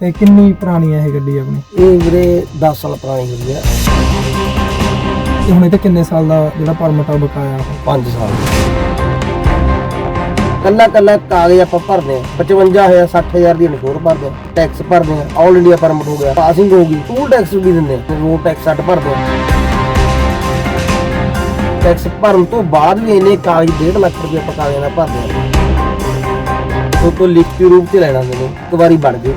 ਤੇ ਕਿੰਨੀ ਪੁਰਾਣੀ ਹੈ ਇਹ ਗੱਡੀ ਆਪਣੀ? ਇਹ ਵੀਰੇ 10 ਸਾਲ ਪੁਰਾਣੀ ਹੋਈ ਹੈ। ਤੇ ਹੁਣ ਇਹ ਤੇ ਕਿੰਨੇ ਸਾਲ ਦਾ ਜਿਹੜਾ ਪਰਮਿਟ ਆ ਬਕਾਇਆ? 5 ਸਾਲ। ਕੱਲਾ ਕਾਗਜ਼ ਆਪਾਂ ਭਰਦੇ ਆ 55,000 60,000 ਦੀ ਇਨਸ਼ੋਰ ਭਰਦੇ ਆ, ਟੈਕਸ ਭਰਦੇ ਆ, ਆਲ ਇੰਡੀਆ ਪਰਮਿਟ ਹੋ ਗਿਆ, ਪਾਸਿੰਗ ਹੋ ਗਈ, ਟੂਲ ਟੈਕਸ ਵੀ ਦਿੰਦੇ ਆ, ਰੋਡ ਟੈਕਸ ਅੱਡ ਭਰਦੇ ਆ। ਟੈਕਸ ਭਰਨ ਤੋਂ ਬਾਅਦ ਵੀ ਇਹਨੇ ਕਾਗਜ਼ 1.5 ਲੱਖ ਰੁਪਏ ਆਪਾਂ ਕਾਗਜ਼ਾਂ ਦਾ ਭਰਦੇ ਆ। ਤੋਂ ਲਿਖਤੀ ਰੂਪ ਚ ਲੈਣਾ ਮੈਨੂੰ ਇੱਕ ਵਾਰੀ ਬਣ ਗਏ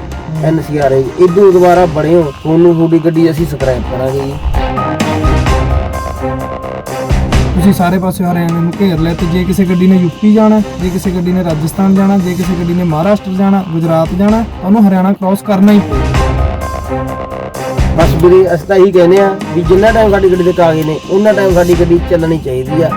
NCR ਇਦੋਂ ਦੁਬਾਰਾ ਬਣੇ ਹੋ ਤੁਹਾਨੂੰ ਤੁਹਾਡੀ ਗੱਡੀ ਅਸੀਂ ਸਕ੍ਰੈਪ ਕਰਾਂਗੇ ਜੀ। ਤੁਸੀਂ ਸਾਰੇ ਪਾਸੇ ਹਰਿਆਣਾ ਨੂੰ ਘੇਰ ਲਿਆ ਤੇ ਜੇ ਕਿਸੇ ਗੱਡੀ ਨੇ ਯੂਪੀ ਜਾਣਾ, ਜੇ ਕਿਸੇ ਗੱਡੀ ਨੇ ਰਾਜਸਥਾਨ ਜਾਣਾ, ਜੇ ਕਿਸੇ ਗੱਡੀ ਨੇ ਮਹਾਰਾਸ਼ਟਰ ਜਾਣਾ, ਗੁਜਰਾਤ ਜਾਣਾ, ਉਹਨੂੰ ਹਰਿਆਣਾ ਕ੍ਰਾਸ ਕਰਨਾ ਹੀ ਪਊਗਾ। ਬਸ ਵੀਰੇ ਅਸੀਂ ਤਾਂ ਇਹੀ ਕਹਿੰਦੇ ਆ ਵੀ ਜਿੰਨਾ ਟਾਈਮ ਸਾਡੀ ਗੱਡੀ ਦੇ ਕਾਗਜ਼ ਨੇ ਉਹਨਾਂ ਟਾਈਮ ਸਾਡੀ ਗੱਡੀ ਚੱਲਣੀ ਚਾਹੀਦੀ ਆ।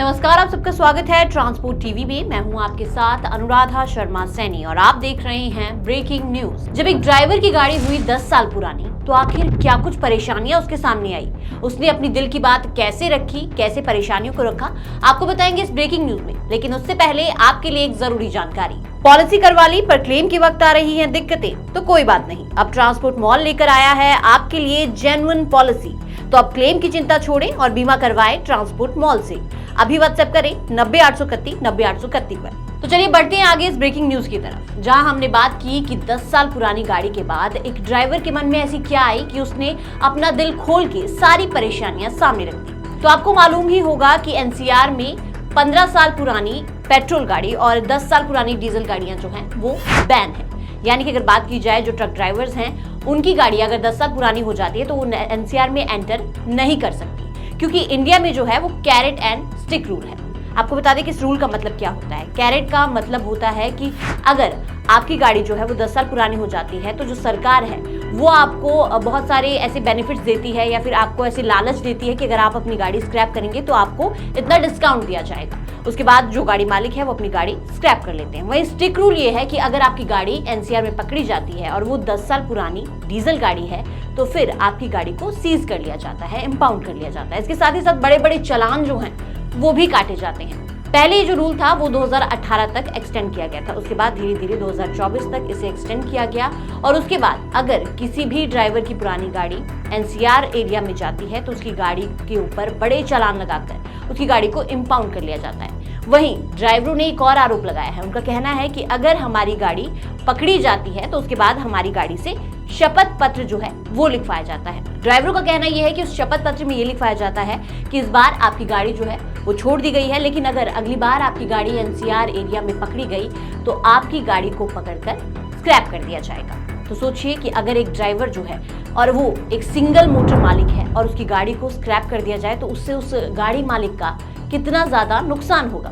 नमस्कार, आप सबका स्वागत है ट्रांसपोर्ट टीवी में। मैं हूं आपके साथ अनुराधा शर्मा सैनी और आप देख रहे हैं ब्रेकिंग न्यूज। जब एक ड्राइवर की गाड़ी हुई 10 साल पुरानी तो आखिर क्या कुछ परेशानियां उसके सामने आई, उसने अपनी दिल की बात कैसे रखी, कैसे परेशानियों को रखा, आपको बताएंगे इस ब्रेकिंग न्यूज में। लेकिन उससे पहले आपके लिए एक जरूरी जानकारी। पॉलिसी करवा ली पर क्लेम के वक्त आ रही हैं दिक्कतें, तो कोई बात नहीं, अब ट्रांसपोर्ट मॉल लेकर आया है आपके लिए जेन्युइन पॉलिसी। तो अब क्लेम की चिंता छोड़ें और बीमा करवाएं ट्रांसपोर्ट मॉल से। अभी व्हाट्सएप करें 90-831-90-831 पर। तो चलिए बढ़ते हैं आगे इस ब्रेकिंग न्यूज की तरफ, जहां हमने बात की कि 10 साल पुरानी गाड़ी के बाद एक ड्राइवर के मन में ऐसी क्या आई कि उसने अपना दिल खोल के सारी परेशानियां सामने रख दी। तो आपको मालूम ही होगा कि NCR में 15 साल पुरानी पेट्रोल गाड़ी और 10 साल पुरानी डीजल गाड़ियां जो हैं वो बैन है। यानी कि अगर बात की जाए जो ट्रक ड्राइवर्स हैं उनकी गाड़ी अगर 10 साल पुरानी हो जाती है तो वो NCR में एंटर नहीं कर सकती, क्योंकि इंडिया में जो है वो कैरेट एंड स्टिक रूल है। आपको बता दें कि इस रूल का मतलब क्या होता है। कैरेट का मतलब होता है कि अगर आपकी गाड़ी जो है वो 10 साल पुरानी हो जाती है तो जो सरकार है वो आपको बहुत सारे ऐसे बेनिफिट्स देती है या फिर आपको ऐसे लालच देती है कि अगर आप अपनी गाड़ी स्क्रैप करेंगे तो आपको इतना डिस्काउंट दिया जाएगा। उसके बाद जो गाड़ी मालिक है वो अपनी गाड़ी स्क्रैप कर लेते हैं। वहीं स्टिक रूल ये है कि अगर आपकी गाड़ी NCR में पकड़ी जाती है और वो 10 साल पुरानी डीजल गाड़ी है तो फिर आपकी गाड़ी को सीज कर लिया जाता है, इंपाउंड कर लिया जाता है। इसके साथ ही साथ बड़े बड़े चालान जो हैं वो भी काटे जाते हैं। पहले ये जो रूल था वो 2018 तक एक्सटेंड किया गया था, उसके बाद धीरे धीरे 2024 तक इसे एक्सटेंड किया गया। और उसके बाद अगर किसी भी ड्राइवर की पुरानी गाड़ी NCR एरिया में जाती है तो उसकी गाड़ी के ऊपर बड़े चालान लगाकर उसकी गाड़ी को इंपाउंड कर लिया जाता है। वहीं ड्राइवरों ने एक और आरोप लगाया है। उनका कहना है कि अगर हमारी गाड़ी पकड़ी जाती है तो उसके बाद हमारी गाड़ी से शपथ पत्र जो है वो लिखवाया जाता है। ड्राइवरों का कहना यह है कि उस शपथ पत्र में ये लिखवाया जाता है कि इस बार आपकी गाड़ी जो है वो छोड़ दी गई है, लेकिन अगर अगली बार आपकी गाड़ी NCR एरिया में पकड़ी गई तो आपकी गाड़ी को पकड़कर स्क्रैप कर दिया जाएगा। तो सोचिए कि अगर एक ड्राइवर जो है और वो एक सिंगल मोटर मालिक है और उसकी गाड़ी को स्क्रैप कर दिया जाए तो उससे उस गाड़ी मालिक का कितना ज्यादा नुकसान होगा।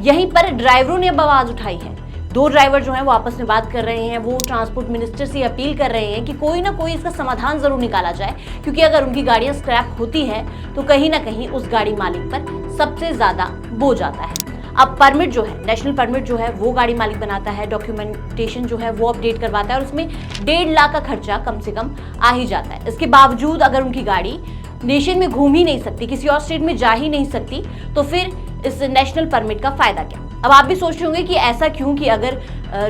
यहीं पर ड्राइवरों ने अब आवाज उठाई है। 2 ड्राइवर जो हैं वो आपस में बात कर रहे हैं, वो ट्रांसपोर्ट मिनिस्टर से अपील कर रहे हैं कि कोई ना कोई इसका समाधान जरूर निकाला जाए, क्योंकि अगर उनकी गाड़ियां स्क्रैप होती हैं तो कहीं ना कहीं उस गाड़ी मालिक पर सबसे ज्यादा बोझ आता है। अब परमिट जो है, नेशनल परमिट जो है वो गाड़ी मालिक बनाता है, डॉक्यूमेंटेशन जो है वो अपडेट करवाता है और उसमें 1.5 लाख का खर्चा कम से कम आ ही जाता है। इसके बावजूद अगर उनकी गाड़ी नेशन में घूम ही नहीं सकती, किसी और स्टेट में जा ही नहीं सकती, तो फिर इस नेशनल परमिट का फायदा क्या। अब आप भी सोच रहे होंगे कि ऐसा क्यों कि अगर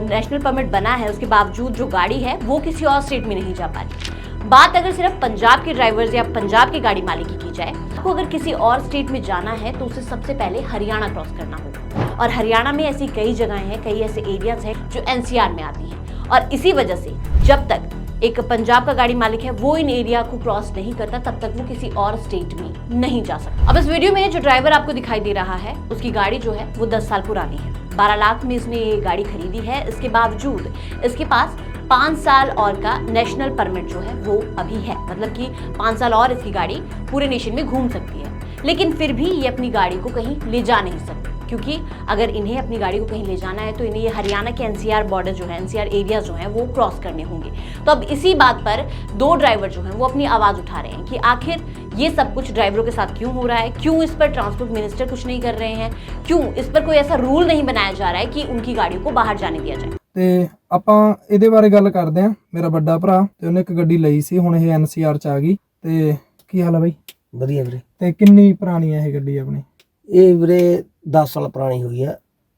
नेशनल परमिट बना है उसके बावजूद जो गाड़ी है वो किसी और स्टेट में नहीं जा पा रही। बात अगर सिर्फ पंजाब के ड्राइवर्स या पंजाब की गाड़ी मालिक की जाए, आपको अगर किसी और स्टेट में जाना है तो उसे सबसे पहले हरियाणा क्रॉस करना होगा। और हरियाणा में ऐसी कई जगह हैं, कई ऐसे एरियाज हैं जो NCR में आती हैं, और इसी वजह से जब तक एक पंजाब का गाड़ी मालिक है वो इन एरिया को क्रॉस नहीं करता तब तक वो किसी और स्टेट में नहीं जा सकता। अब इस वीडियो में जो ड्राइवर आपको दिखाई दे रहा है उसकी गाड़ी जो है वो 10 साल पुरानी है। 12 लाख में इसने ये गाड़ी खरीदी है। इसके बावजूद इसके पास 5 साल और का नेशनल परमिट जो है वो अभी है, मतलब कि 5 साल और इसकी गाड़ी पूरे नेशन में घूम सकती है। लेकिन फिर भी ये अपनी गाड़ी को कहीं ले जा नहीं सकती, क्योंकि अगर इन्हें अपनी गाड़ी को कहीं ले जाना है तो इन्हें ये हरियाणा के NCR बॉर्डर जो है, NCR एरिया जो हैं वो क्रॉस करने होंगे। तो अब इसी बात पर 2 ड्राइवर जो हैं वो अपनी आवाज़ उठा रहे हैं कि आखिर ये सब कुछ ड्राइवरों के साथ क्यों हो रहा है, क्यों इस पर ट्रांसपोर्ट मिनिस्टर कुछ नहीं कर रहे हैं, क्यों इस पर कोई ऐसा रूल नहीं बनाया जा रहा है कि उनकी गाड़ियों को बाहर जाने दिया जाए। ਤੇ ਆਪਾਂ ਇਹਦੇ ਬਾਰੇ ਗੱਲ ਕਰਦੇ ਆਂ। ਮੇਰਾ ਵੱਡਾ ਭਰਾ ਤੇ ਉਹਨੇ ਇੱਕ ਗੱਡੀ ਲਈ ਸੀ, ਹੁਣ ਇਹ NCR ਚ ਆ ਗਈ। ਤੇ ਕੀ ਹਾਲ ਹੈ ਬਾਈ? ਵਧੀਆ ਵੀਰੇ। ਤੇ ਕਿੰਨੀ ਪੁਰਾਣੀ ਹੈ ਇਹ ਗੱਡੀ ਆਪਣੀ? ਇਹ ਵੀਰੇ 10 ਸਾਲ ਪੁਰਾਣੀ ਹੋਈ ਆ।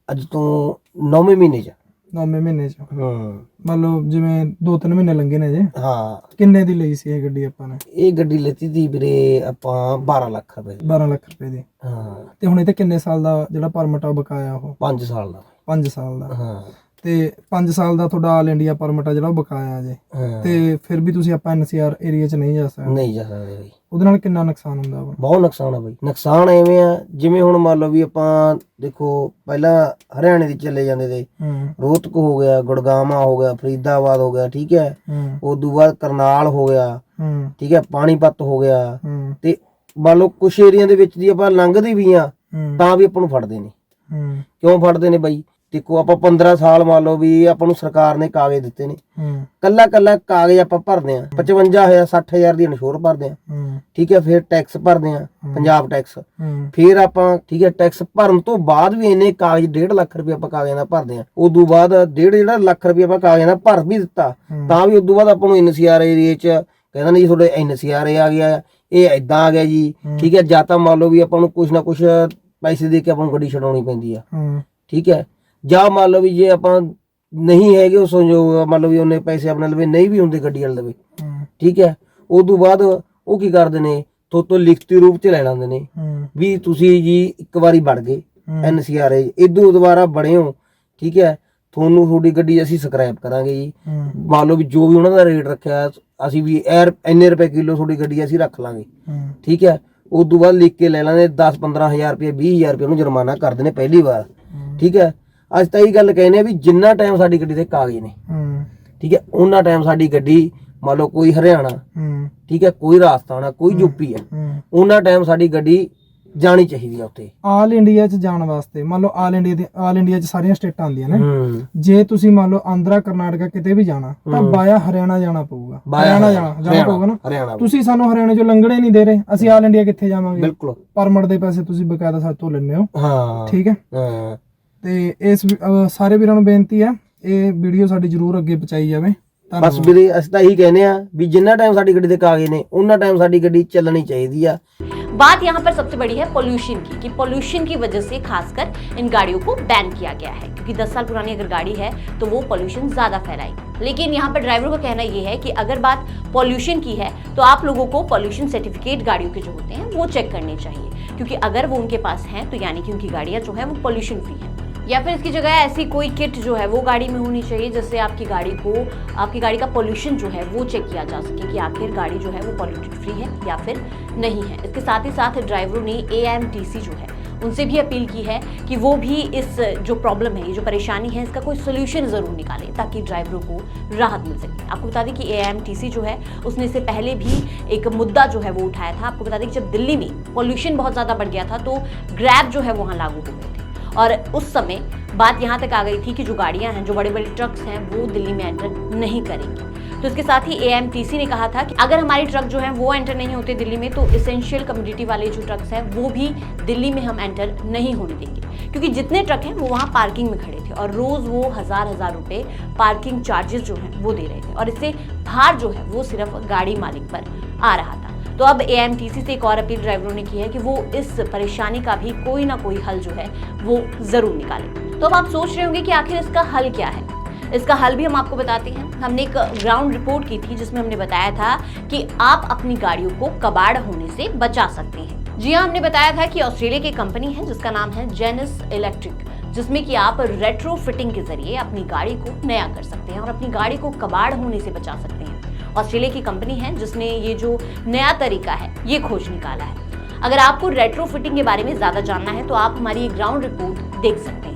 ਅੱਜ ਤੋਂ 9ਵੇਂ ਮਹੀਨੇ 'ਚ 9ਵੇਂ ਮਹੀਨੇ ਚ ਹੂੰ ਮੰਨ ਲਓ ਜਿਵੇਂ 2-3 ਮਹੀਨੇ ਲੰਘੇ ਨੇ ਜੇ, ਹਾਂ। ਕਿੰਨੇ ਦੀ ਲਈ ਸੀ ਇਹ ਗੱਡੀ ਆਪਾਂ ਨੇ? ਇਹ ਗੱਡੀ ਲੈਤੀ ਸੀ ਵੀਰੇ ਆਪਾਂ 12 ਲੱਖ ਰੁਪਏ ਦੀ। 12 ਲੱਖ ਰੁਪਏ ਦੀ। ਹਾਂ ਤੇ ਹੁਣ ਇਹ ਤੇ ਕਿੰਨੇ ਸਾਲ ਦਾ ਜਿਹੜਾ ਪਰਮਿਟ ਆ ਉਹ ਬਕਾਇਆ? ਉਹ 5 ਸਾਲ ਦਾ। 5 ਸਾਲ ਦਾ। ਹਾਂ ਤੇ 5 ਸਾਲ ਦਾ ਤੁਹਾਡਾ ਆਲ ਇੰਡੀਆ ਪਰਮਿਟ ਆ ਜਿਹੜਾ ਉਹ ਬਕਾਇਆ ਜੇ, ਹਾਂ ਤੇ ਫਿਰ ਵੀ ਤੁਸੀਂ ਆਪਾਂ NCR ਏਰੀਆ ਚ ਨਹੀਂ ਜਾ ਸਕਦੇ। ਨਹੀਂ ਜਾ ਸਕਦੇ ਬਈ, ਉਹਦੇ ਨਾਲ ਕਿੰਨਾ ਨੁਕਸਾਨ ਹੁੰਦਾ ਵਾ? ਬਹੁਤ ਨੁਕਸਾਨ ਆ ਬਈ। ਨੁਕਸਾਨ ਐਵੇਂ ਆ ਜਿਵੇਂ ਹੁਣ ਮੰਨ ਲਓ ਵੀ ਆਪਾਂ ਦੇਖੋ ਪਹਿਲਾਂ ਹਰਿਆਣੇ ਦੀ ਚਲੇ ਜਾਂਦੇ ਤੇ, ਰੋਹਤਕ ਹੋ ਗਿਆ, ਗੁੜਗਾਵਾਂ ਹੋ ਗਿਆ, ਫਰੀਦਾਬਾਦ ਹੋ ਗਿਆ, ਠੀਕ ਹੈ। ਉਦੋਂ ਬਾਅਦ ਕਰਨਾਲ ਹੋ ਗਿਆ, ਠੀਕ ਹੈ, ਪਾਣੀਪਤ ਹੋ ਗਿਆ। ਤੇ ਮੰਨ ਲਓ ਕੁਛ ਏਰੀਆ ਦੇ ਵਿੱਚ ਦੀ ਆਪਾਂ ਲੰਘਦੇ ਵੀ ਆ ਤਾਂ ਵੀ ਆਪਾਂ ਨੂੰ ਫੜਦੇ ਨੇ। ਕਿਉਂ ਫੜਦੇ ਨੇ ਬਈ? ਦੇਖੋ ਆਪਾਂ 15 ਸਾਲ ਮੰਨ ਲਓ ਵੀ ਆਪਾਂ ਨੂੰ ਸਰਕਾਰ ਨੇ ਕਾਗਜ਼ ਦਿੱਤੇ ਨੇ, ਕੱਲਾ ਕਾਗਜ਼ ਆਪਾਂ ਭਰਦੇ ਆ 55,000 60,000 ਦੀ ਇਨਸ਼ੋਰ ਭਰਦੇ ਆ, ਠੀਕ ਹੈ। ਫਿਰ ਟੈਕਸ ਭਰਦੇ ਆ, ਪੰਜਾਬ ਟੈਕਸ। ਫਿਰ ਆਪਾਂ ਠੀਕ ਹੈ ਟੈਕਸ ਭਰਨ ਤੋਂ ਬਾਅਦ ਵੀ ਇੰਨੇ ਕਾਗਜ਼ 1.5 ਲੱਖ ਰੁਪਏ ਆਪਾਂ ਕਾਗਜ਼ਾਂ ਦਾ ਭਰਦੇ ਆ। ਉਦੋਂ ਬਾਅਦ 1.5 ਲੱਖ ਰੁਪਏ ਆਪਾਂ ਕਾਗਜ਼ਾਂ ਦਾ ਭਰ ਵੀ ਦਿੱਤਾ ਤਾਂ ਵੀ ਉਦੋਂ ਬਾਅਦ ਆਪਾਂ ਨੂੰ NCR ਏਰੀਏ ਚ ਕਹਿੰਦਾ ਨਹੀਂ ਤੁਹਾਡੇ NCR ਆ ਗਿਆ, ਇਹ ਏਦਾਂ ਆ ਗਿਆ ਜੀ, ਠੀਕ ਹੈ। ਜਾਂ ਤਾਂ ਮੰਨ ਲਓ ਵੀ ਆਪਾਂ ਨੂੰ ਕੁਛ ਨਾ ਕੁਛ ਪੈਸੇ ਦੇ ਕੇ ਆਪਾਂ ਨੂੰ ਗੱਡੀ ਛਡਾਉਣੀ ਪੈਂਦੀ ਆ, ਠੀਕ ਹੈ। ਜਾਂ ਮੰਨ ਲਓ ਵੀ ਜੇ ਆਪਾਂ ਨਹੀਂ ਹੈਗੇ ਉਸ ਸੰਜੋਗ, ਮੰਨ ਲਓ ਵੀ ਉਹਨੇ ਪੈਸੇ ਆਪਣੇ ਲਵੇ ਨਹੀਂ ਵੀ ਹੁੰਦੇ ਗੱਡੀ ਵਾਲੇ ਲਵੇ, ਠੀਕ ਹੈ। ਉਦੋਂ ਬਾਅਦ ਉਹ ਕੀ ਕਰਦੇ ਨੇ, ਤੋਂ ਲਿਖਤੀ ਰੂਪ ਚ ਲੈ ਲੈਂਦੇ ਨੇ ਵੀ ਤੁਸੀਂ ਜੀ ਇੱਕ ਵਾਰੀ ਵੜ ਗਏ NCR ਇਦੋਂ ਦੁਬਾਰਾ ਬਣੇ ਹੋ, ਠੀਕ ਹੈ, ਤੁਹਾਨੂੰ ਤੁਹਾਡੀ ਗੱਡੀ ਅਸੀਂ ਸਕ੍ਰੈਪ ਕਰਾਂਗੇ ਜੀ। ਮੰਨ ਲਓ ਵੀ ਜੋ ਵੀ ਉਹਨਾਂ ਦਾ ਰੇਟ ਰੱਖਿਆ ਅਸੀਂ ਵੀ ਇੰਨੇ ਰੁਪਏ ਕਿਲੋ ਤੁਹਾਡੀ ਗੱਡੀ ਅਸੀਂ ਰੱਖ ਲਾਂਗੇ, ਠੀਕ ਹੈ। ਉਦੋਂ ਬਾਅਦ ਲਿਖ ਕੇ ਲੈ ਲੈਂਦੇ 10-15,000 ਰੁਪਏ 20,000 ਰੁਪਏ ਉਹਨੂੰ ਜੁਰਮਾਨਾ ਕਰਦੇ ਨੇ ਪਹਿਲੀ ਵਾਰ, ਠੀਕ ਹੈ। ਅੱਜ ਤਾਂ ਇਹ ਗੱਲ ਕਹਿੰਦੇ ਆ ਵੀ ਜਿੰਨਾ ਟਾਈਮ ਸਾਡੀ ਗੱਡੀ ਦੇ ਕਾਗਜ਼ ਨੇ, ਠੀਕ ਹੈ, ਉਹਨਾਂ ਟਾਈਮ ਸਾਡੀ ਗੱਡੀ ਮੰਨ ਲਓ ਕੋਈ ਹਰਿਆਣਾ, ਠੀਕ ਹੈ, ਕੋਈ ਰਾਜਸਥਾਨ ਆ, ਕੋਈ ਯੂਪੀ ਹੈ, ਉਹਨਾਂ ਟਾਈਮ ਸਾਡੀ ਗੱਡੀ ਜਾਣੀ ਚਾਹੀਦੀ ਆ ਉੱਥੇ। ਆਲ ਇੰਡੀਆ ਚ ਜਾਣ ਵਾਸਤੇ ਮੰਨ ਲਓ ਆਲ ਇੰਡੀਆ ਚ ਸਾਰੀਆਂ ਸਟੇਟਾਂ ਆਉਂਦੀਆਂ ਨੇ, ਜੇ ਤੁਸੀਂ ਮੰਨ ਲਓ ਆਂਧਰਾ ਕਰਨਾਟਕਾ ਕਿਤੇ ਵੀ ਜਾਣਾ ਤਾਂ ਬਾਇਆ ਹਰਿਆਣਾ ਜਾਣਾ ਪਊਗਾ। ਹਰਿਆਣਾ ਜਾਣਾ ਪਊਗਾ ਨਾ। ਤੁਸੀਂ ਸਾਨੂੰ ਹਰਿਆਣੇ ਚੋਂ ਲੰਘਣੇ ਨਹੀਂ ਦੇ ਰਹੇ, ਅਸੀਂ ਆਲ ਇੰਡੀਆ ਕਿੱਥੇ ਜਾਵਾਂਗੇ? ਬਿਲਕੁਲ। ਪਰਮਿਟ ਦੇ ਪੈਸੇ ਤੁਸੀਂ ਬਕਾਇਦਾ ਸਾਡੇ ਤੋਂ ਲੈਂਦੇ ਹੋ, ਠੀਕ ਹੈ। ਤੇ ਇਸ ਸਾਰੇ ਵੀਰਾਂ ਨੂੰ ਬੇਨਤੀ ਹੈ ਇਹ ਵੀਡੀਓ ਸਾਡੀ ਜਰੂਰ ਅੱਗੇ ਪਹੁੰਚਾਈ ਜਾਵੇ। ਬਸ ਵੀਰੇ ਅਸੀਂ ਤਾਂ ਇਹੀ ਕਹਿੰਦੇ ਆ ਵੀ ਜਿੰਨਾ ਟਾਈਮ ਸਾਡੀ ਗੱਡੀ ਦੇ ਕਾਗਜ਼ ਨੇ ਉਹਨਾਂ ਟਾइम ਸਾਡੀ ਗੱਡੀ ਚੱਲਣੀ ਚਾਹੀਦੀ ਆ। बात यहाँ पर सबसे बड़ी है पोल्यूशन की, कि पोल्यूशन की वजह से खासकर इन गाड़ियों को बैन किया गया है, क्योंकि 10 साल पुरानी अगर गाड़ी है तो वो पोल्यूशन ज्यादा फैलाएगी। लेकिन यहाँ पर ड्राइवरों का कहना ये है कि अगर बात पोल्यूशन की है तो आप लोगों को पोल्यूशन सर्टिफिकेट गाड़ियों के जो होते हैं वो चेक करने चाहिए, क्योंकि अगर वो उनके पास हैं तो यानी कि उनकी गाड़ियाँ जो है वो पोल्यूशन फ्री है। या फिर इसकी जगह ऐसी कोई किट जो है वो गाड़ी में होनी चाहिए जिससे आपकी गाड़ी का पोल्यूशन जो है वो चेक किया जा सके कि आखिर गाड़ी जो है वो पॉल्यूटेड फ्री है या फिर नहीं है। इसके साथ ही साथ ड्राइवरों ने AMTC जो है उनसे भी अपील की है कि वो भी इस जो प्रॉब्लम है, ये जो परेशानी है, इसका कोई सोल्यूशन ज़रूर निकालें ताकि ड्राइवरों को राहत मिल सके। आपको बता दें कि AMTC जो है उसने इससे पहले भी एक मुद्दा जो है वो उठाया था। आपको बता दें कि जब दिल्ली में पॉल्यूशन बहुत ज़्यादा बढ़ गया था तो ग्रैब जो है वहाँ लागू हो गए थे, और उस समय बात यहाँ तक आ गई थी कि जो गाड़ियाँ हैं, जो बड़े बड़े ट्रक्स हैं, वो दिल्ली में एंटर नहीं करेंगी। तो इसके साथ ही AMTC ने कहा था कि अगर हमारे ट्रक जो हैं वो एंटर नहीं होते दिल्ली में तो एसेंशियल कम्युनिटी वाले जो ट्रक्स हैं वो भी दिल्ली में हम एंटर नहीं होने देंगे, क्योंकि जितने ट्रक हैं वो वहाँ पार्किंग में खड़े थे और रोज़ वो हज़ार रुपए पार्किंग चार्जेस जो हैं वो दे रहे थे, और इससे भार जो है वो सिर्फ गाड़ी मालिक पर आ रहा था। तो अब AMTC से एक और अपील ड्राइवरों ने की है कि वो इस परेशानी का भी कोई ना कोई हल जो है वो ज़रूर निकालें। तो अब आप सोच रहे होंगे कि आखिर इसका हल क्या है। इसका हल भी हम आपको बताते हैं। हमने एक ग्राउंड रिपोर्ट की थी जिसमें हमने बताया था कि आप अपनी गाड़ियों को कबाड़ होने से बचा सकते हैं। जी हाँ, हमने बताया था कि ऑस्ट्रेलिया की कंपनी है जिसका नाम है जेनिस इलेक्ट्रिक, जिसमें कि आप रेट्रो फिटिंग के जरिए अपनी गाड़ी को नया कर सकते हैं और अपनी गाड़ी को कबाड़ होने से बचा सकते हैं। ऑस्ट्रेलिया की कंपनी है जिसने ये जो नया तरीका है ये खोज निकाला है। अगर आपको रेट्रो फिटिंग के बारे में ज्यादा जानना है तो आप हमारी एक ग्राउंड रिपोर्ट देख सकते हैं।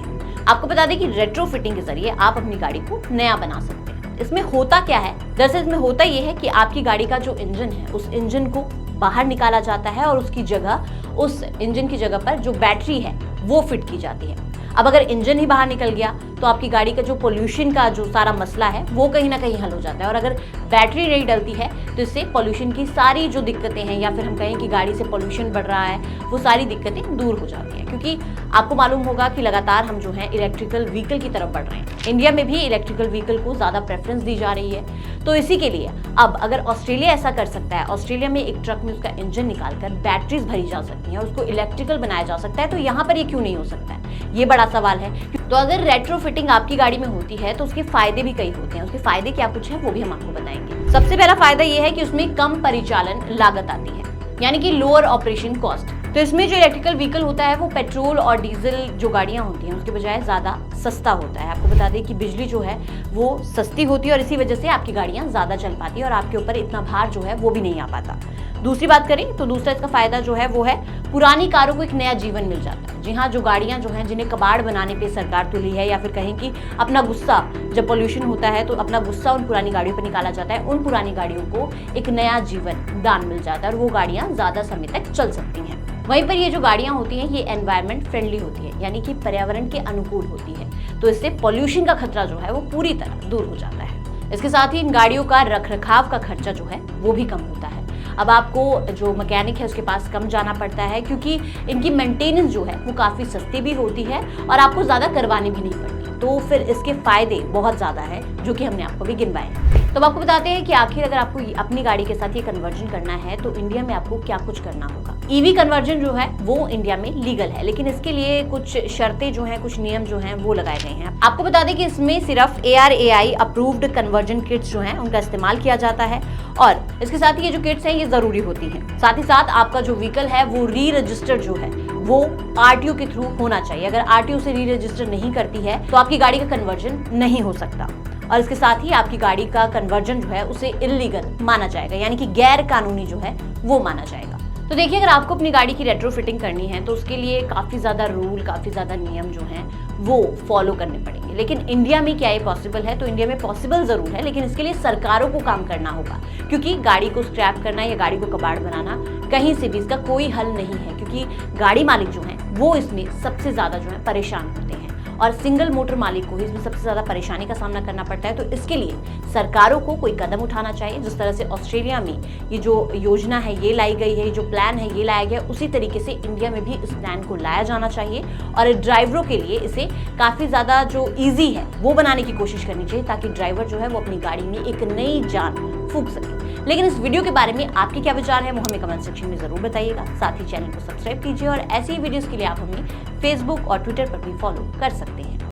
आपको बता दें कि रेट्रो फिटिंग के जरिए आप अपनी गाड़ी को नया बना सकते हैं। इसमें होता क्या है? दरअसल इसमें होता ये है कि आपकी गाड़ी का जो इंजन है उस इंजन को बाहर निकाला जाता है और उसकी जगह, उस इंजन की जगह पर जो बैटरी है वो फिट की जाती है। अब अगर इंजन ही बाहर निकल गया तो आपकी गाड़ी का जो पोल्यूशन का जो सारा मसला है वो कहीं ना कहीं हल हो जाता है, और अगर बैटरी नहीं डलती है तो इससे पोल्यूशन की सारी जो दिक्कतें हैं, या फिर हम कहें कि गाड़ी से पोल्यूशन बढ़ रहा है, वो सारी दिक्कतें दूर हो जाती हैं। क्योंकि आपको मालूम होगा कि लगातार हम जो है इलेक्ट्रिकल व्हीकल की तरफ बढ़ रहे हैं। इंडिया में भी इलेक्ट्रिकल व्हीकल को ज़्यादा प्रेफरेंस दी जा रही है। तो इसी के लिए अब अगर ऑस्ट्रेलिया ऐसा कर सकता है, ऑस्ट्रेलिया में एक ट्रक में उसका इंजन निकालकर बैटरीज भरी जा सकती हैं और उसको इलेक्ट्रिकल बनाया जा सकता है, तो यहाँ पर ये क्यों नहीं हो सकता है? ये बड़ा सवाल है। तो अगर रेट्रोफिटिंग आपकी गाड़ी में होती है तो उसके फायदे भी कई होते हैं। उसके फायदे क्या कुछ है वो भी हम आपको बताएंगे। सबसे पहला फायदा ये है कि उसमें कम परिचालन लागत आती है, यानी कि लोअर ऑपरेशन कॉस्ट। तो इसमें जो इलेक्ट्रिकल व्हीकल होता है वो पेट्रोल और डीजल जो गाड़ियां होती हैं उसके बजाय ज़्यादा सस्ता होता है। आपको बता दें कि बिजली जो है वो सस्ती होती है और इसी वजह से आपकी गाड़ियां ज़्यादा चल पाती है और आपके ऊपर इतना भार जो है वो भी नहीं आ पाता। दूसरी बात करें तो दूसरा इसका फायदा जो है वो है पुरानी कारों को एक नया जीवन मिल जाता है। जी हाँ, जो गाड़ियां जो हैं जिन्हें कबाड़ बनाने पे सरकार तुली है, या फिर कहें कि अपना गुस्सा, जब पोल्यूशन होता है तो अपना गुस्सा उन पुरानी गाड़ियों पर निकाला जाता है, उन पुरानी गाड़ियों को एक नया जीवन दान मिल जाता है और वो गाड़ियां ज़्यादा समय तक चल सकती हैं। वहीं पर ये जो गाड़ियां होती हैं ये एनवायरनमेंट फ्रेंडली होती है, यानी कि पर्यावरण के अनुकूल होती है, तो इससे पॉल्यूशन का खतरा जो है वो पूरी तरह दूर हो जाता है। इसके साथ ही इन गाड़ियों का रखरखाव का खर्चा जो है वो भी कम होता है। अब आपको जो मैकेनिक है उसके पास कम जाना पड़ता है, क्योंकि इनकी मेंटेनेंस जो है वो काफ़ी सस्ती भी होती है और आपको ज़्यादा करवानी भी नहीं पड़ती। तो फिर इसके फायदे बहुत ज़्यादा है जो कि हमने आपको भी गिनवाए हैं। तो अब आपको बताते हैं कि आखिर अगर आपको अपनी गाड़ी के साथ ये कन्वर्जन करना है तो इंडिया में आपको क्या कुछ करना होगा। ईवी कन्वर्जन जो है वो इंडिया में लीगल है, लेकिन इसके लिए कुछ शर्तें जो हैं, कुछ नियम जो हैं वो लगाए गए हैं। आपको बता दें कि इसमें सिर्फ ARAI अप्रूव्ड कन्वर्जन किट्स जो हैं उनका इस्तेमाल किया जाता है और इसके साथ ही ये जो किट्स हैं ये जरूरी होती हैं। साथ ही साथ आपका जो व्हीकल है वो री रजिस्टर्ड जो है वो RTO के थ्रू होना चाहिए। अगर RTO से री रजिस्टर नहीं करती है तो आपकी गाड़ी का कन्वर्जन नहीं हो सकता और इसके साथ ही आपकी गाड़ी का कन्वर्जन जो है उसे इल्लीगल माना जाएगा, यानी कि गैर कानूनी जो है वो माना जाएगा। तो देखिए, अगर आपको अपनी गाड़ी की रेट्रोफिटिंग करनी है तो उसके लिए काफ़ी ज़्यादा रूल, काफ़ी ज़्यादा नियम जो हैं वो फॉलो करने पड़ेंगे। लेकिन इंडिया में क्या ये पॉसिबल है? तो इंडिया में पॉसिबल ज़रूर है, लेकिन इसके लिए सरकारों को काम करना होगा, क्योंकि गाड़ी को स्क्रैप करना या गाड़ी को कबाड़ बनाना कहीं से भी इसका कोई हल नहीं है, क्योंकि गाड़ी मालिक जो हैं वो इसमें सबसे ज़्यादा जो है परेशान होते हैं और सिंगल मोटर मालिक को ही इसमें सबसे ज़्यादा परेशानी का सामना करना पड़ता है। तो इसके लिए सरकारों को कोई कदम उठाना चाहिए। जिस तरह से ऑस्ट्रेलिया में ये जो योजना है ये लाई गई है, जो प्लान है ये लाया गया, उसी तरीके से इंडिया में भी इस प्लान को लाया जाना चाहिए और ड्राइवरों के लिए इसे काफ़ी ज़्यादा जो ईजी है वो बनाने की कोशिश करनी चाहिए, ताकि ड्राइवर जो है वो अपनी गाड़ी में एक नई जान फूंक सके। लेकिन इस वीडियो के बारे में आपके क्या विचार है वो हमें कमेंट सेक्शन में ज़रूर बताइएगा। साथ ही चैनल को सब्सक्राइब कीजिए और ऐसी ही वीडियोज़ के लिए आप हमें फेसबुक और ट्विटर पर भी फॉलो कर सकते हैं।